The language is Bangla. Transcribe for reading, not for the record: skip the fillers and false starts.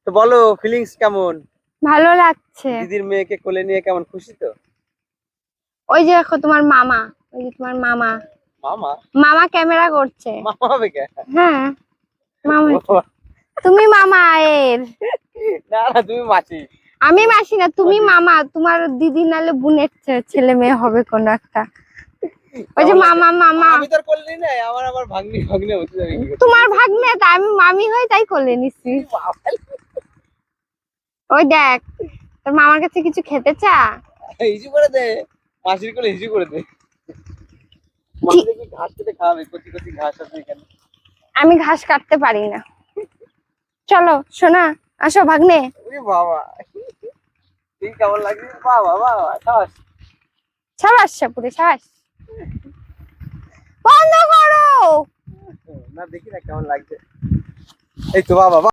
তো বলো ফিলিংস কেমন? ভালো লাগছে। দিদির মেয়েকে কোলে নিয়ে কেমন খুশি তো? ওই যে দেখো তোমার মামা, ওই যে তোমার মামা মামা? মামা ক্যামেরা করছে। মামা হবে কে? হ্যাঁ মামা, তুমি মামা এর। না না, তুমি মাসি। আমি মাসি না, তুমি মামা। তোমার দিদি নালে বোনের ছেলে মেয়ে হবে কোন একটা। ওই যে মামা মামা। আমি তোর কোলে নিই না, আমার আবার ভাগ্নি ভাগ্নি হতে যাবে কি করে? তোমার ভাগ্নে, তা আমি মামি হই তাই কোলে নিছি। ওই দেখ, তোর মামার কাছে কিছু খেতে চা। হিসু করে দে, মাসির কোলে হিসু করে দে। মাসি দেখবি ঘাস কেটে খাওয়াবে, কচি কচি ঘাস আছে এখানে। আমি ঘাস কাটতে পারি না। চলো সোনা, আসো ভাগ্নে। ওরে বাবা, তুই কেমন লাগছিস? বাবা বাবা, সাবাস। সাবাস সাপুরে সাবাস। বন্ধ করো। না দেখি না কেমন লাগছে। এই তো বাবা।